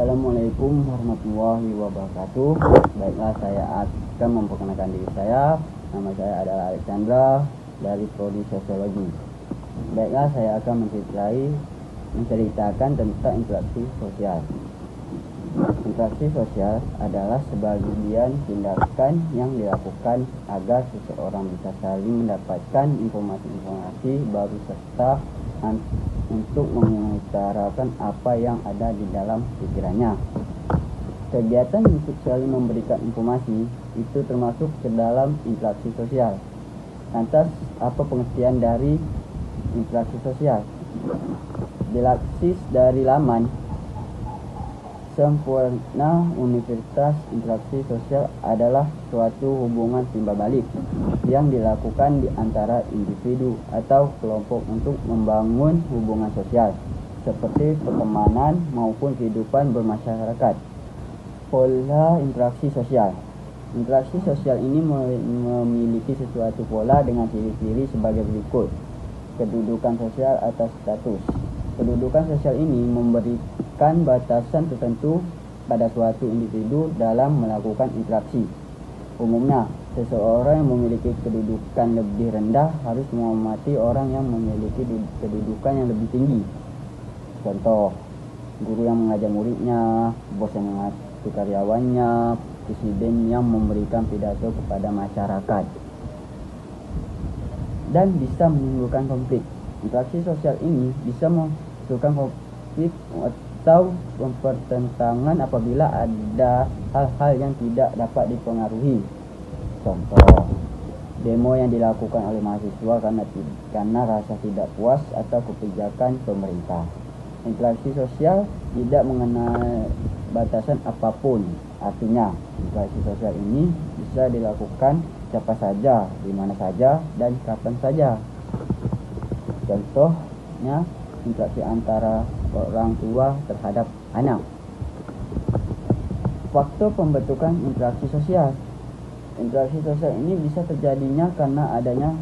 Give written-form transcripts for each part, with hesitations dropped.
Assalamualaikum warahmatullahi wabarakatuh. Baiklah, saya akan memperkenalkan diri saya. Nama saya adalah Alexandra dari Prodi Sosiologi. Baiklah, saya akan menceritakan tentang interaksi sosial. Interaksi sosial adalah sebagian tindakan yang dilakukan agar seseorang bisa saling mendapatkan informasi-informasi baru serta untuk mengutarakan apa yang ada di dalam pikirannya. Kegiatan untuk saling memberikan informasi itu termasuk ke dalam interaksi sosial. Lantas, apa pengertian dari interaksi sosial? Dilansir dari laman Sempurna Universitas, interaksi sosial adalah suatu hubungan timbal balik yang dilakukan di antara individu atau kelompok untuk membangun hubungan sosial seperti pertemanan maupun kehidupan bermasyarakat. Pola interaksi sosial. Interaksi sosial ini memiliki sesuatu pola dengan ciri-ciri sebagai berikut. Kedudukan sosial atau status. Kedudukan sosial ini memberikan batasan tertentu pada suatu individu dalam melakukan interaksi. Umumnya, seseorang yang memiliki kedudukan lebih rendah harus menghormati orang yang memiliki kedudukan yang lebih tinggi. Contoh, guru yang mengajar muridnya, bos yang mengatur karyawannya, presiden yang memberikan pidato kepada masyarakat, dan bisa menimbulkan konflik. Interaksi sosial ini bisa menimbulkan konflik atau pertentangan apabila ada hal-hal yang tidak dapat dipengaruhi. Contoh, demo yang dilakukan oleh mahasiswa karena rasa tidak puas atau kebijakan pemerintah. Interaksi sosial tidak mengenal batasan apapun. Artinya, interaksi sosial ini bisa dilakukan siapa saja, di mana saja, dan kapan saja. Contohnya, interaksi antara orang tua terhadap anak. Faktor pembentukan interaksi sosial. Interaksi sosial ini bisa terjadinya karena adanya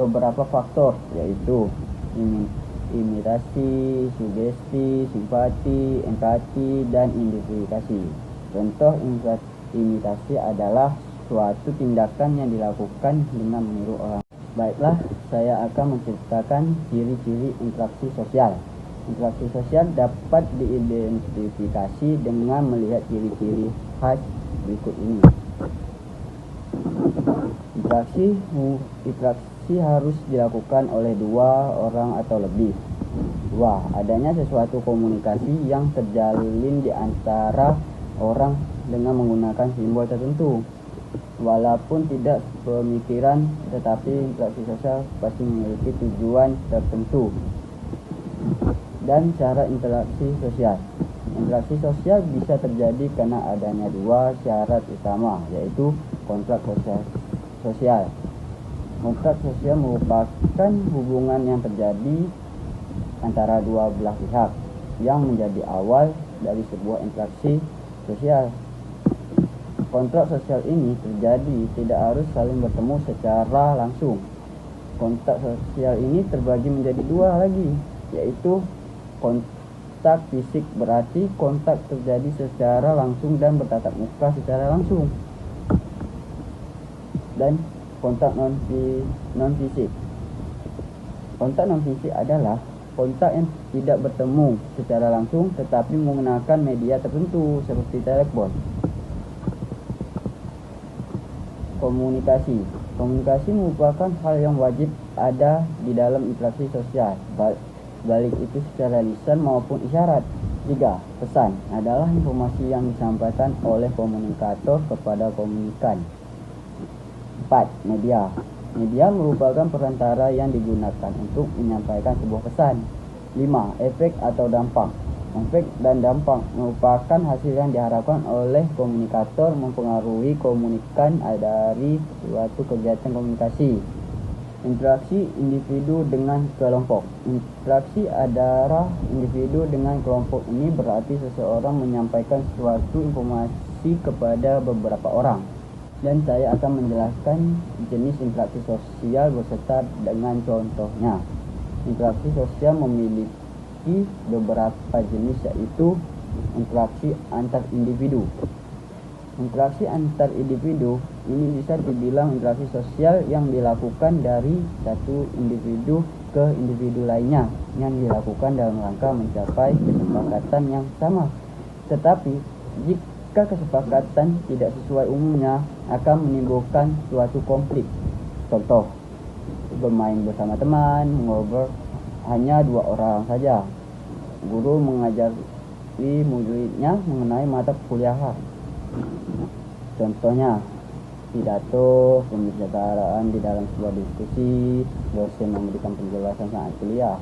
beberapa faktor, yaitu imitasi, sugesti, simpati, empati, dan identifikasi. Contoh imitasi adalah suatu tindakan yang dilakukan dengan meniru orang. Baiklah, saya akan menceritakan ciri-ciri interaksi sosial. Interaksi sosial dapat diidentifikasi dengan melihat ciri-ciri khas berikut ini. Interaksi harus dilakukan oleh dua orang atau lebih. 2. Adanya sesuatu komunikasi yang terjalin di antara orang dengan menggunakan simbol tertentu. Walaupun tidak pemikiran, tetapi interaksi sosial pasti memiliki tujuan tertentu. Dan cara interaksi sosial. Interaksi sosial bisa terjadi karena adanya dua syarat utama, yaitu kontrak sosial. Kontrak sosial merupakan hubungan yang terjadi antara dua belah pihak yang menjadi awal dari sebuah interaksi sosial. Kontrak sosial ini terjadi tidak harus saling bertemu secara langsung. Kontrak sosial ini terbagi menjadi dua lagi, yaitu kontak fisik, berarti kontak terjadi secara langsung dan bertatap muka secara langsung, dan kontak non fisik. Kontak non fisik adalah kontak yang tidak bertemu secara langsung tetapi menggunakan media tertentu seperti telepon. Komunikasi merupakan hal yang wajib ada di dalam interaksi sosial, baik itu secara lisan maupun isyarat. 3. Pesan adalah informasi yang disampaikan oleh komunikator kepada komunikan. 4. Media merupakan perantara yang digunakan untuk menyampaikan sebuah pesan. 5. Efek atau dampak. Efek dan dampak merupakan hasil yang diharapkan oleh komunikator mempengaruhi komunikan dari suatu kegiatan komunikasi. Interaksi individu dengan kelompok. Interaksi antara individu dengan kelompok ini berarti seseorang menyampaikan suatu informasi kepada beberapa orang. Dan saya akan menjelaskan jenis interaksi sosial beserta dengan contohnya. Interaksi sosial memiliki beberapa jenis, yaitu interaksi antar individu. Interaksi antar individu ini bisa dibilang interaksi sosial yang dilakukan dari satu individu ke individu lainnya yang dilakukan dalam rangka mencapai kesepakatan yang sama. Tetapi jika kesepakatan tidak sesuai umumnya akan menimbulkan suatu konflik. Contoh, bermain bersama teman, ngobrol hanya 2 orang saja. Guru mengajari muridnya mengenai mata kuliah. Contohnya, pidato, pembicaraan di dalam sebuah diskusi, dosen memberikan penjelasan saat kuliah.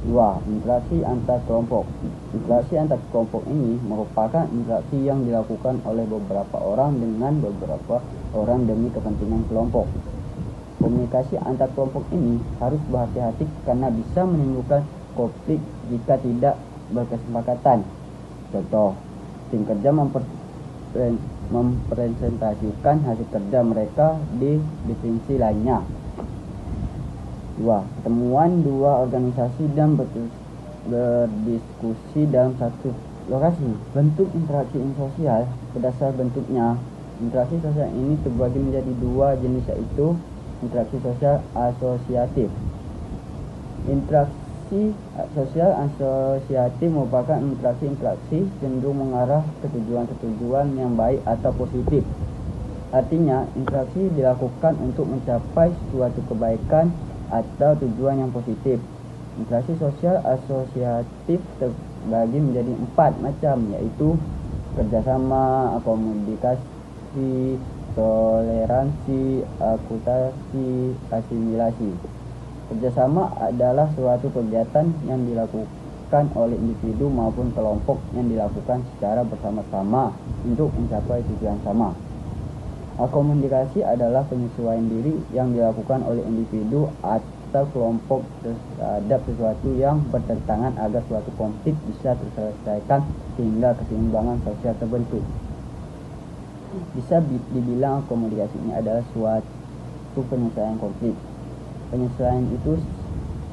2. Interaksi antar kelompok. Interaksi antar kelompok ini merupakan interaksi yang dilakukan oleh beberapa orang dengan beberapa orang demi kepentingan kelompok. Komunikasi antar kelompok ini harus berhati-hati karena bisa menimbulkan konflik jika tidak berkesepakatan. Contoh, tim kerja mempresentasikan hasil kerja mereka di divisi lainnya. 2. Pertemuan 2 organisasi dan berdiskusi dalam satu lokasi. Bentuk interaksi sosial berdasar bentuknya. Interaksi sosial ini terbagi menjadi 2 jenis, yaitu interaksi sosial asosiatif. Interaksi sosial asosiatif merupakan interaksi cenderung mengarah ke tujuan yang baik atau positif. Artinya, interaksi dilakukan untuk mencapai suatu kebaikan atau tujuan yang positif. Interaksi sosial asosiatif terbagi menjadi 4 macam, yaitu kerjasama, akomodasi, toleransi, akulturasi, asimilasi. Kerjasama adalah suatu kegiatan yang dilakukan oleh individu maupun kelompok yang dilakukan secara bersama-sama untuk mencapai tujuan sama. Akomodasi adalah penyesuaian diri yang dilakukan oleh individu atau kelompok terhadap sesuatu yang bertentangan agar suatu konflik bisa terselesaikan sehingga keseimbangan sosial terbentuk. Bisa dibilang akomodasi ini adalah suatu penyelesaian konflik. Penyelesaian itu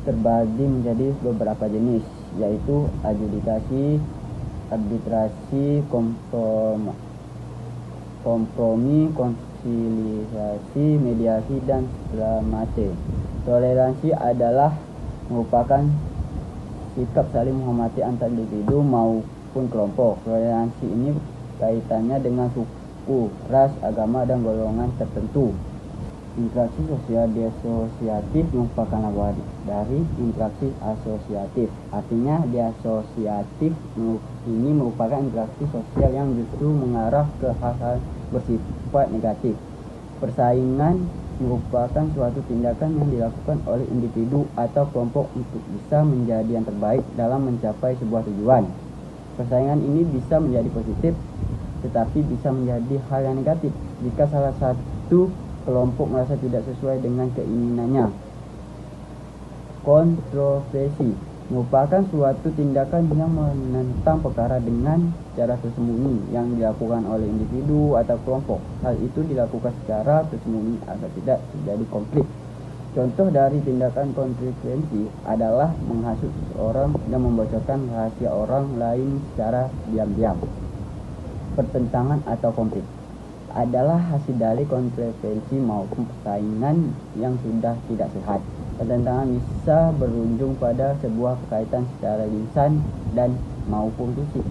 terbagi menjadi beberapa jenis, yaitu adjudikasi, arbitrasi, kompromi, konsiliasi, mediasi, dan segala. Toleransi adalah merupakan sikap saling menghormati antar individu maupun kelompok. Toleransi ini kaitannya dengan suku, ras, agama, dan golongan tertentu. Interaksi sosial disosiatif merupakan lawan dari interaksi asosiatif. Artinya, disosiatif ini merupakan interaksi sosial yang justru mengarah ke hal-hal bersifat negatif. Persaingan merupakan suatu tindakan yang dilakukan oleh individu atau kelompok untuk bisa menjadi yang terbaik dalam mencapai sebuah tujuan. Persaingan ini bisa menjadi positif, tetapi bisa menjadi hal yang negatif jika salah satu kelompok merasa tidak sesuai dengan keinginannya. Kontroversi merupakan suatu tindakan yang menentang perkara dengan cara tersembunyi yang dilakukan oleh individu atau kelompok. Hal itu dilakukan secara tersembunyi agar tidak terjadi konflik. Contoh dari tindakan kontroversi adalah menghasut seseorang dan membocorkan rahasia orang lain secara diam-diam. Pertentangan atau konflik adalah hasil dari kontroversi maupun persaingan yang sudah tidak sehat. Pertentangan bisa berujung pada sebuah kekaitan secara lisan dan maupun fisik.